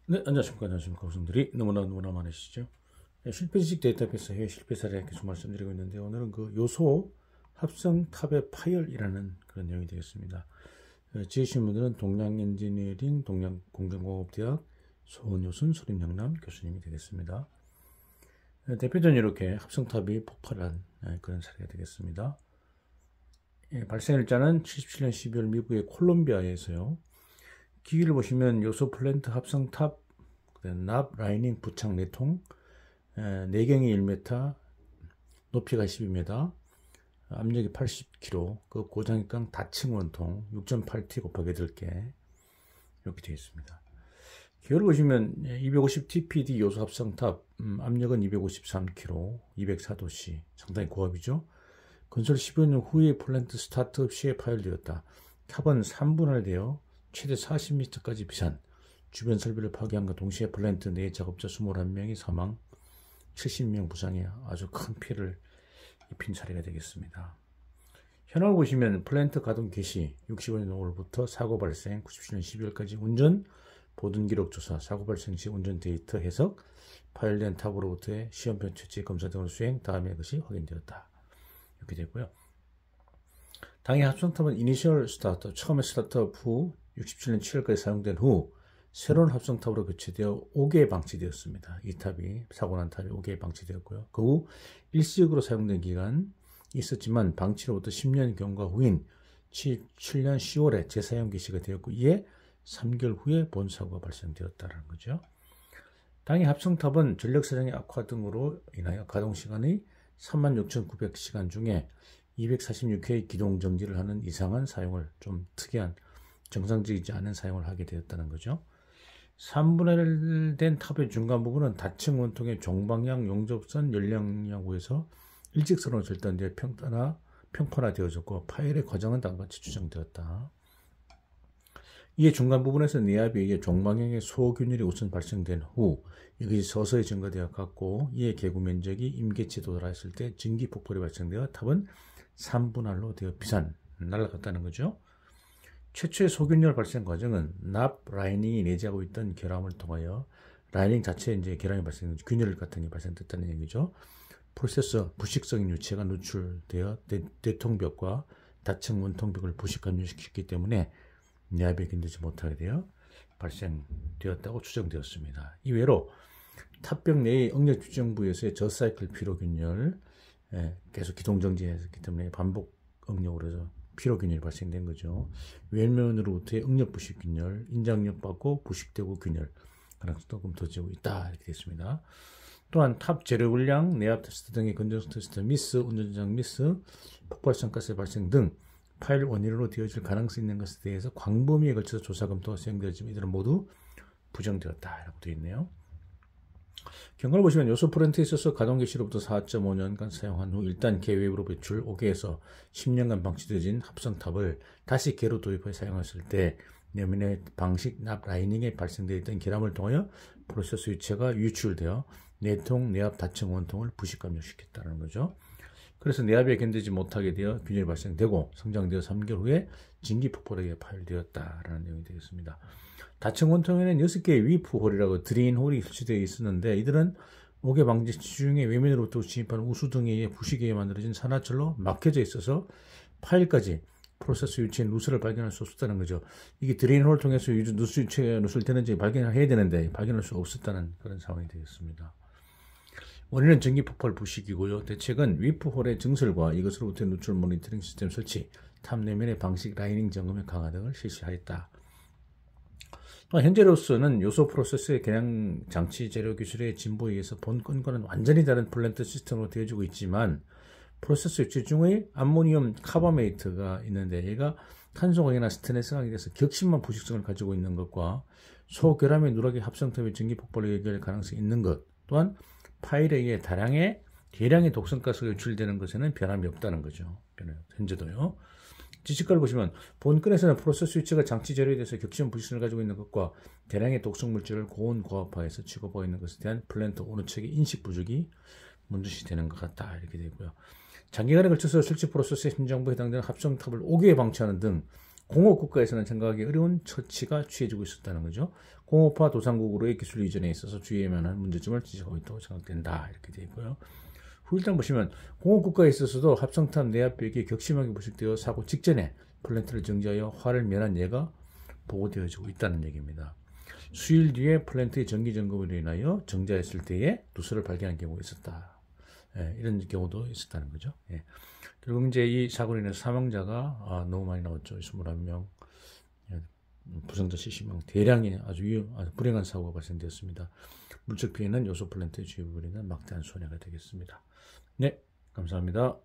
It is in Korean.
네, 안녕하십니까. 안녕하십니까. 우승들이 너무나 많으시죠. 네, 실패지식 데이터베이스 해외 실패 사례 계속 말씀드리고 있는데, 오늘은 그 요소 합성 탑의 파열이라는 그런 내용이 되겠습니다. 지으신 분들은 동양 엔지니어링, 동양 공정공업대학 소은효순 소림영남 교수님이 되겠습니다. 대표적으로 이렇게 합성탑이 폭발한 그런 사례가 되겠습니다. 발생일자는 77년 12월 미국의 콜롬비아에서요. 기기를 보시면 요소 플랜트 합성탑, 납 라이닝 부착 4통, 내경이 1m, 높이가 12m, 압력이 80kg, 그 고장익강 다층 원통 6.8T 곱하기 8개 이렇게 되어 있습니다. 기호를 보시면 250TPD 요소 합성탑, 압력은 253kg, 204도씨, 상당히 고압이죠. 건설 15년 후에 플랜트 스타트업 시에 파열되었다. 탑은 3분할되어 최대 40m까지 비산, 주변 설비를 파괴함과 동시에 플랜트 내 작업자 21명이 사망, 70명 부상에 아주 큰 피해를 입힌 사례가 되겠습니다. 현황을 보시면 플랜트 가동 개시 65년 5월부터 사고 발생 97년 12월까지 운전, 보든 기록 조사, 사고 발생 시 운전 데이터 해석, 파열된 탑으로부터의 시험편 채취 검사 등을 수행, 다음에 그것이 확인되었다. 이렇게 되고요. 당해 합성탑은 이니셜 스타트업, 처음에 스타트업 후 67년 7월까지 사용된 후 새로운 합성탑으로 교체되어 5개에 방치되었습니다. 이 탑이, 사고 난 탑이 5개에 방치되었고요. 그 후 일시적으로 사용된 기간 있었지만 방치로부터 10년 경과 후인 7년 10월에 재사용 개시가 되었고, 이에 3개월 후에 본사고가 발생되었다는 거죠. 당해 합성탑은 전력사정의 악화 등으로 인하여 가동시간이 36,900시간 중에 246회의 기동 정지를 하는 이상한 사용을, 좀 특이한 정상적이지 않은 사용을 하게 되었다는 거죠. 3분할된 탑의 중간 부분은 다층 원통의 종방향 용접선 연량야구에서 일직선으로 절단되어 평판화되어졌고, 파열의 과정은 다음같이 추정되었다. 이에 중간 부분에서 내압에 의해 종방향의 소균열이 우선 발생된 후 이것이 서서히 증가되어 갔고, 이에 개구 면적이 임계치에 도달했을 때 증기 폭발이 발생되어 탑은 3분할로 되어 비산, 날아갔다는 거죠. 최초의 소균열 발생 과정은 납 라이닝이 내재하고 있던 결함을 통하여 라이닝 자체에 이제 결함이 발생, 균열 같은 게 발생됐다는 얘기죠. 프로세서 부식성인 유체가 누출되어 내통벽과 다층 원통벽을 부식 감염시켰기 때문에 내압에 견디지 못하게 되어 발생되었다고 추정되었습니다. 이외로 탑벽 내의 응력 규정부에서의 저사이클 피로균열, 계속 기동정지했기 때문에 반복 응력으로 해서 피로균열이 발생된 거죠. 왼면으로부터의 응력 부식균열, 인장력 받고 부식되고 균열 가능성도 조금 더 지고 있다, 이렇게 되었습니다. 또한 탑 재료 불량, 내압 테스트 등의 건전성 테스트 미스, 운전장 미스, 폭발성 가스 발생 등 파열 원인으로 되어질 가능성이 있는 것에 대해서 광범위에 걸쳐서 조사 검토가 수행되었지만 이들은 모두 부정되었다라고 되어 있네요. 경과를 보시면 요소 플랜트에 있어서 가동 개시로부터 4.5년간 사용한 후 일단 개 외부로 배출 5개에서 10년간 방치되어진 합성탑을 다시 개로 도입해 사용했을 때 내면의 방식 납 라이닝에 발생되어 있던 결함을 통하여 프로세스 유체가 유출되어 내통, 내압 다층 원통을 부식 감염시켰다는 거죠. 그래서 내압에 견디지 못하게 되어 균열이 발생되고 성장되어 3개월 후에 진기 폭발하게 파열되었다라는 내용이 되겠습니다. 다층 원통에는 6개의 위프홀이라고 드레인 홀이 설치되어 있었는데, 이들은 옥외 방지 중에 외면으로부터 진입하는 우수 등에 의해 부식에 의해 만들어진 산화철로 막혀져 있어서 파일까지 프로세스 유체인 누수를 발견할 수 없었다는 거죠. 이게 드레인 홀을 통해서 누수 유체가 누설되는지 발견해야 되는데 발견할 수 없었다는 그런 상황이 되겠습니다. 원인은 전기 폭발 부식이고요. 대책은 위프홀의 증설과 이것으로부터 누출 모니터링 시스템 설치, 탑 내면의 방식 라이닝 점검의 강화 등을 실시하였다. 현재로서는 요소 프로세스의 개량 장치 재료 기술의 진보에 의해서 본 건과는 완전히 다른 플랜트 시스템으로 되어지고 있지만, 프로세스 유체 중의 암모니움 카바메이트가 있는데 얘가 탄소강이나 스테인리스 강에 대해서 격심한 부식성을 가지고 있는 것과 소결함의 누락의 합성탑의 전기 폭발을 연결할 가능성이 있는 것, 또한 파일에 의해 대량의 독성가스가 유출되는 것에는 변함이 없다는 거죠. 현재도요. 지식과를 보시면 본건에서는 프로세스 유체가 장치 재료에 대해서 격심 부식성을 가지고 있는 것과 대량의 독성 물질을 고온 고압화해서 취급하고 있는 것에 대한 플랜트 어느 측의 인식 부족이 문제시 되는 것 같다, 이렇게 되고요. 장기간에 걸쳐서 설치 프로세스의 심장부에 해당되는 합성탑을 5개에 방치하는 등 공업 국가에서는 생각하기 어려운 처치가 취해지고 있었다는 거죠. 공업화 도상국으로의 기술 이전에 있어서 주의해야만 할 문제점을 지적하고 있다고 생각된다. 이렇게 되어 있고요. 후일단 보시면 공업 국가에 있어서도 합성탄 내압벽이 격심하게 부식되어 사고 직전에 플랜트를 정지하여 화를 면한 예가 보고되어지고 있다는 얘기입니다. 수일 뒤에 플랜트의 정기 점검으로 인하여 정지했을 때에 누수를 발견한 경우가 있었다. 예, 이런 경우도 있었다는 거죠. 예. 결국 이제 이 사고로 인해서 사망자가 너무 많이 나왔죠. 21명, 부상자 70명, 대량의 아주 불행한 사고가 발생되었습니다. 물적 피해는 요소 플랜트의 주요 부분에는 막대한 손해가 되겠습니다. 네, 감사합니다.